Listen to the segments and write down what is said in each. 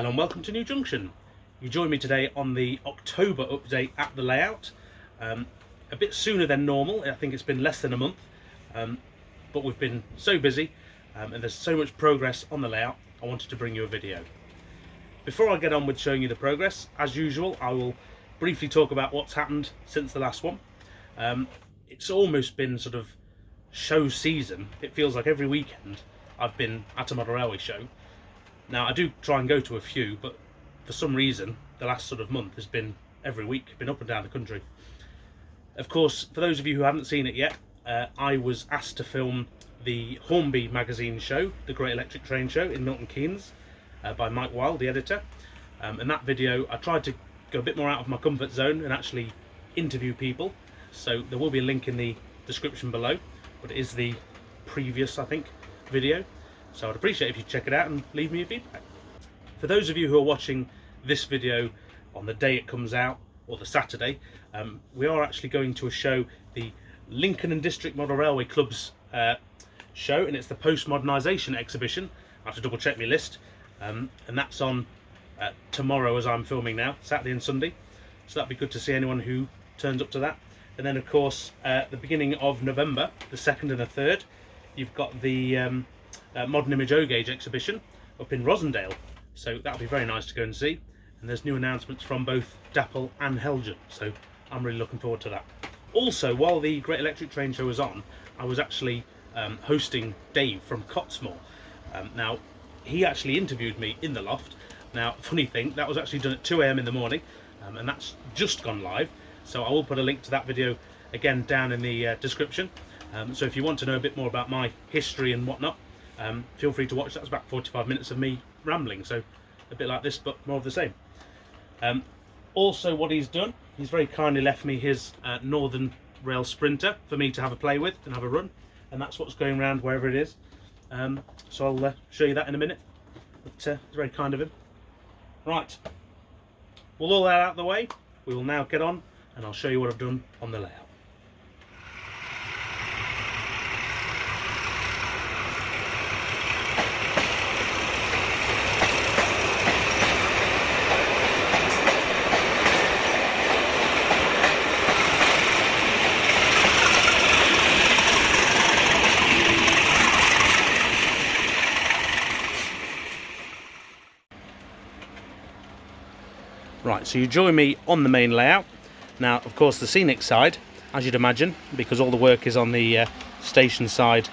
Hello and welcome to New Junction. You join me today on the October update at the layout. A bit sooner than normal. I think it's been less than a month, but we've been so busy and there's so much progress on the layout. I wanted to bring you a video. Before I get on with showing you the progress, as usual, I will briefly talk about what's happened since the last one. It's almost been sort of show season. It feels like every weekend I've been at a model railway show. Now, I do try and go to a few, but for some reason, the last sort of month has been every week, been up and down the country. Of course, for those of you who haven't seen it yet, I was asked to film the Hornby magazine show, the Great Electric Train Show in Milton Keynes, by Mike Wilde, the editor. And that video, I tried to go a bit more out of my comfort zone and actually interview people. So there will be a link in the description below, but it is the previous, I think, video. So I'd appreciate if you check it out and leave me your feedback. For those of you who are watching this video on the day it comes out, or the Saturday, we are actually going to a show, the Lincoln and District Model Railway Club's show, and it's the post-modernisation exhibition. I have to double check my list, and that's on tomorrow as I'm filming now, Saturday and Sunday. So that'd be good to see anyone who turns up to that. And then of course, the beginning of November, the 2nd and the 3rd, you've got the Modern Image O-Gauge exhibition up in Rosendale, so that'll be very nice to go and see. And there's new announcements from both Dapple and Helgen, so I'm really looking forward to that. Also, while the Great Electric Train Show was on, I was actually hosting Dave from Cottesmore. Now, he actually interviewed me in the loft. Now, funny thing, that was actually done at 2 AM in the morning, and that's just gone live, so I will put a link to that video again down in the description. So if you want to know a bit more about my history and whatnot, feel free to watch. That's about 45 minutes of me rambling, so a bit like this but more of the same. Also, what he's done, he's very kindly left me his Northern Rail Sprinter for me to have a play with and have a run, and that's what's going around wherever it is. So I'll show you that in a minute, but it's very kind of him. Right, with all that out of the way, we will now get on and I'll show you what I've done on the layout. Right, so you join me on the main layout. Now, of course, the Scenic side, as you'd imagine, because all the work is on the station side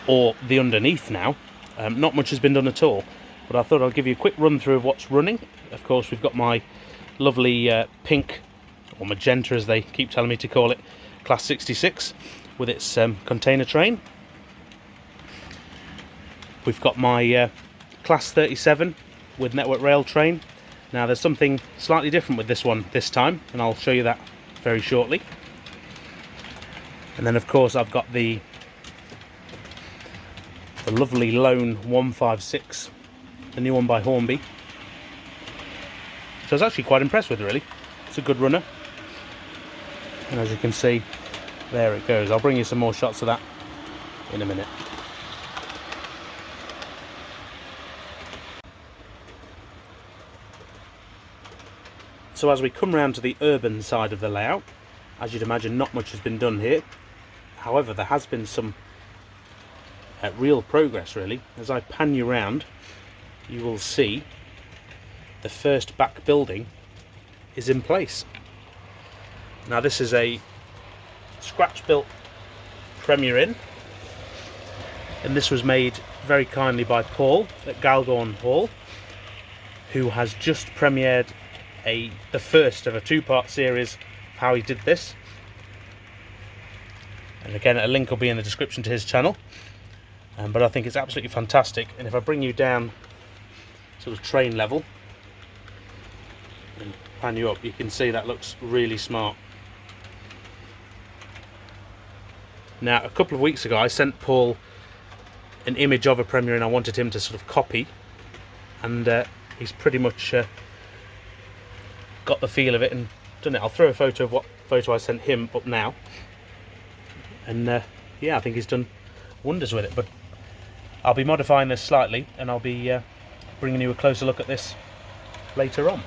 or the underneath now, not much has been done at all. But I thought I'd give you a quick run through of what's running. Of course, we've got my lovely pink, or magenta as they keep telling me to call it, Class 66 with its container train. We've got my Class 37 with Network Rail train. Now, there's something slightly different with this one this time, and I'll show you that very shortly. And then, of course, I've got the lovely Lone 156, the new one by Hornby. So I was actually quite impressed with it, really. It's a good runner. And as you can see, there it goes. I'll bring you some more shots of that in a minute. So as we come round to the urban side of the layout, as you'd imagine, not much has been done here. However, there has been some real progress, really. As I pan you round, you will see the first back building is in place. Now, this is a scratch-built Premier Inn, and this was made very kindly by Paul at Galgorm Hall, who has just premiered the first of a two-part series of how he did this. And again, a link will be in the description to his channel. But I think it's absolutely fantastic. And if I bring you down sort of train level and pan you up, you can see that looks really smart. Now, a couple of weeks ago, I sent Paul an image of a Premier Inn I wanted him to sort of copy, and he's pretty much got the feel of it and done it. I'll throw a photo of what photo I sent him up now, and yeah, I think he's done wonders with it. But I'll be modifying this slightly, and I'll be bringing you a closer look at this later on.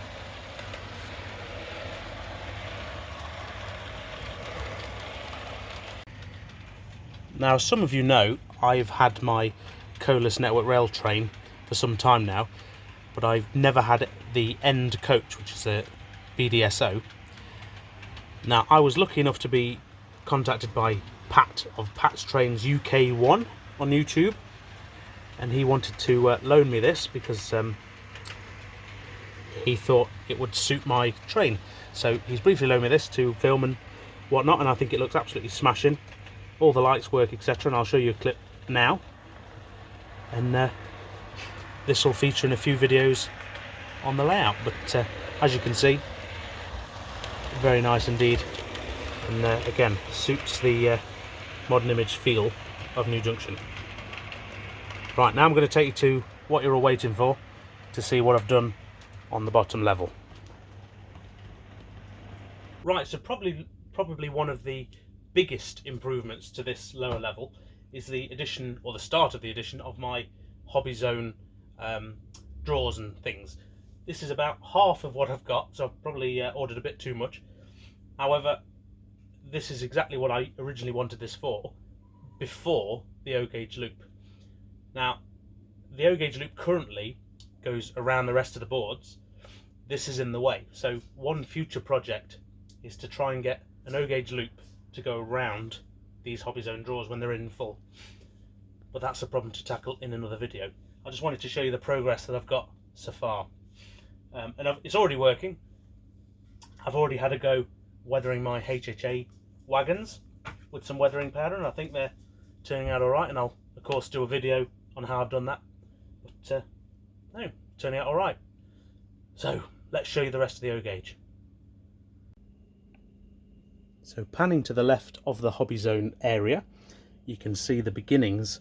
Now, as some of you know, I've had my Colas network rail train for some time now, but I've never had the end coach, which is a BDSO. Now, I was lucky enough to be contacted by Pat of Pat's Trains UK1 on YouTube, and he wanted to loan me this because he thought it would suit my train. So he's briefly loaned me this to film and whatnot, and I think it looks absolutely smashing. All the lights work, etc., and I'll show you a clip now. And this will feature in a few videos on the layout, but as you can see, very nice indeed, and again suits the modern image feel of New Junction. Right, now I'm going to take you to what you're all waiting for, to see what I've done on the bottom level. Right, so probably one of the biggest improvements to this lower level is the addition, or the start of the addition, of my hobby zone drawers and things. This is about half of what I've got, so I've probably ordered a bit too much. However, this is exactly what I originally wanted this for, before the O-gauge loop. Now, the O-gauge loop currently goes around the rest of the boards. This is in the way, so one future project is to try and get an O-gauge loop to go around these hobby zone drawers when they're in full, but that's a problem to tackle in another video. I just wanted to show you the progress that I've got so far, and it's already working. I've already had a go weathering my HHA wagons with some weathering powder, and I think they're turning out alright, and I'll of course do a video on how I've done that, but no, turning out alright. So let's show you the rest of the O-gauge. So panning to the left of the hobby zone area, you can see the beginnings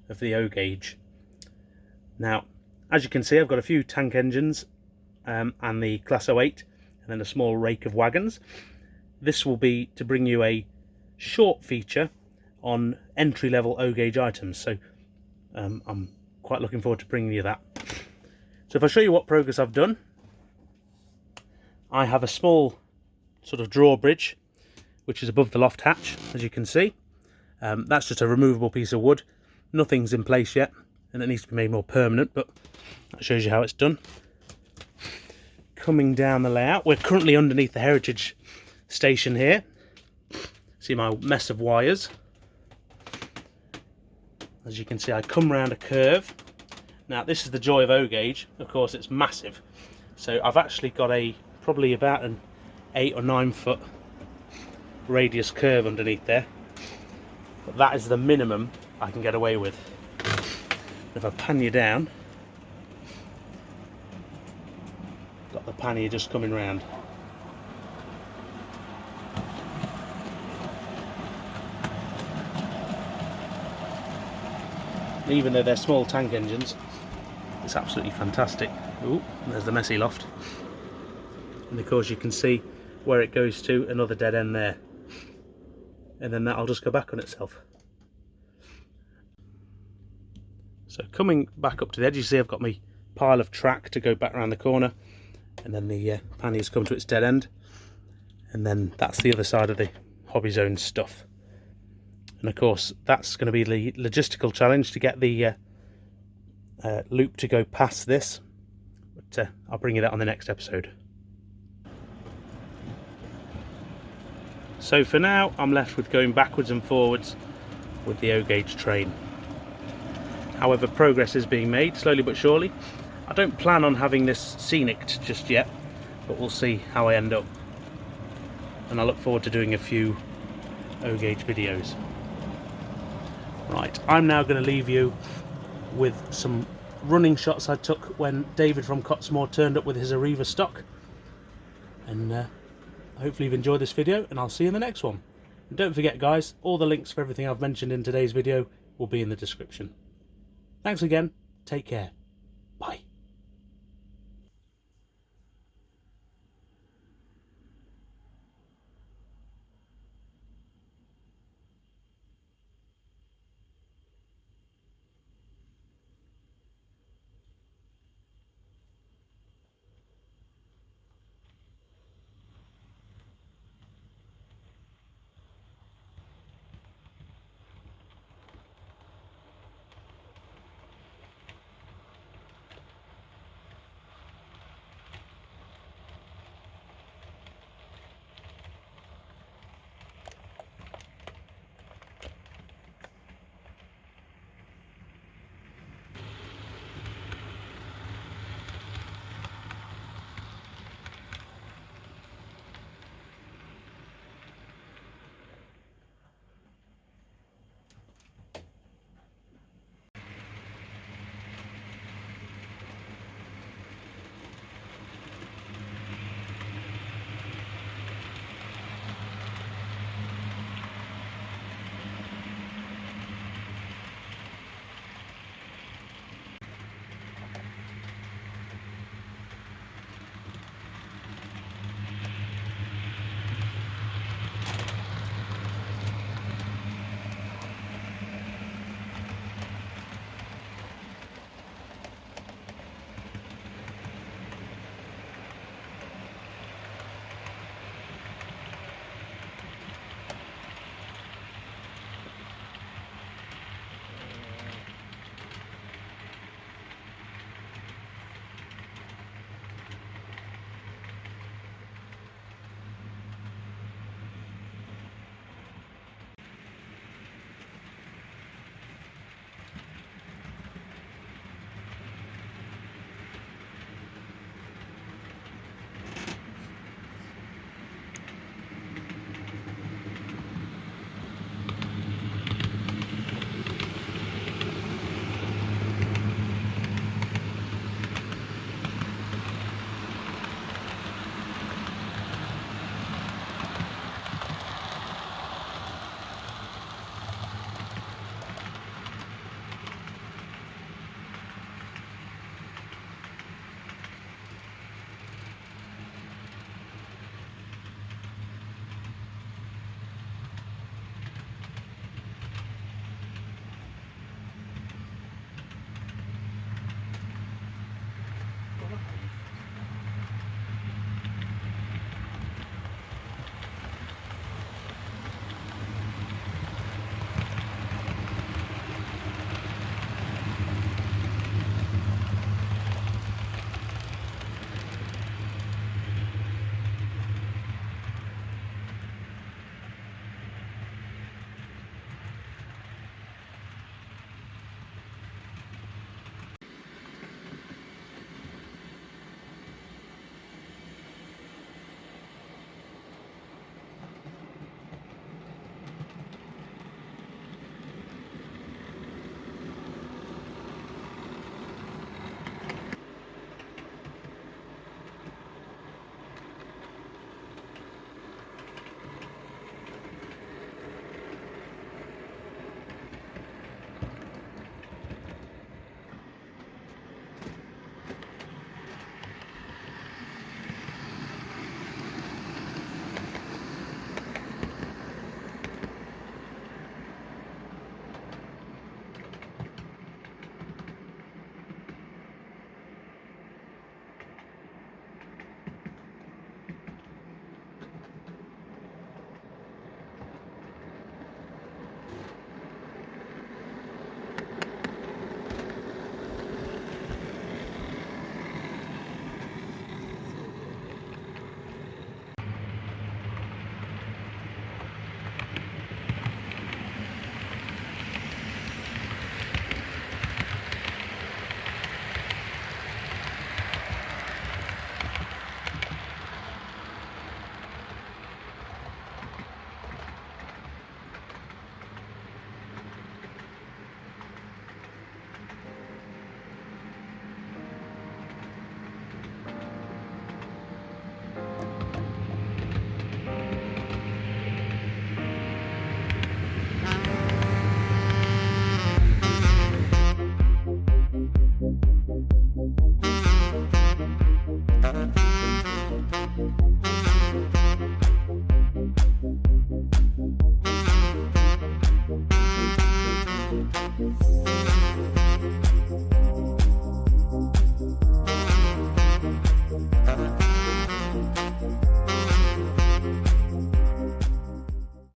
of the O-gauge. Now, as you can see, I've got a few tank engines and the Class 08, and then a small rake of wagons. This will be to bring you a short feature on entry-level O-gauge items, so I'm quite looking forward to bringing you that. So if I show you what progress I've done, I have a small sort of drawbridge which is above the loft hatch, as you can see. That's just a removable piece of wood. Nothing's in place yet, and it needs to be made more permanent, but that shows you how it's done. Coming down the layout, we're currently underneath the heritage station here. See my mess of wires. As you can see, I come round a curve. Now, this is the joy of O-gauge. Of course, it's massive. So I've actually got probably about an 8 or 9 foot radius curve underneath there, but that is the minimum I can get away with. If I pan you down, got the pannier just coming round. Even though they're small tank engines, it's absolutely fantastic. Ooh, there's the messy loft, and of course you can see where it goes to, another dead end there, and then that'll just go back on itself. So coming back up to the edge, you see I've got my pile of track to go back around the corner, and then the pannier's come to its dead end, and then that's the other side of the hobby zone stuff. And of course that's going to be the logistical challenge, to get the loop to go past this, but I'll bring you that on the next episode. So for now, I'm left with going backwards and forwards with the O-gauge train. However, progress is being made, slowly but surely. I don't plan on having this Scenic just yet, but we'll see how I end up. And I look forward to doing a few O-gauge videos. Right, I'm now going to leave you with some running shots I took when David from Cottesmore turned up with his Arriva stock. And hopefully you've enjoyed this video, and I'll see you in the next one. And don't forget guys, all the links for everything I've mentioned in today's video will be in the description. Thanks again, take care, bye.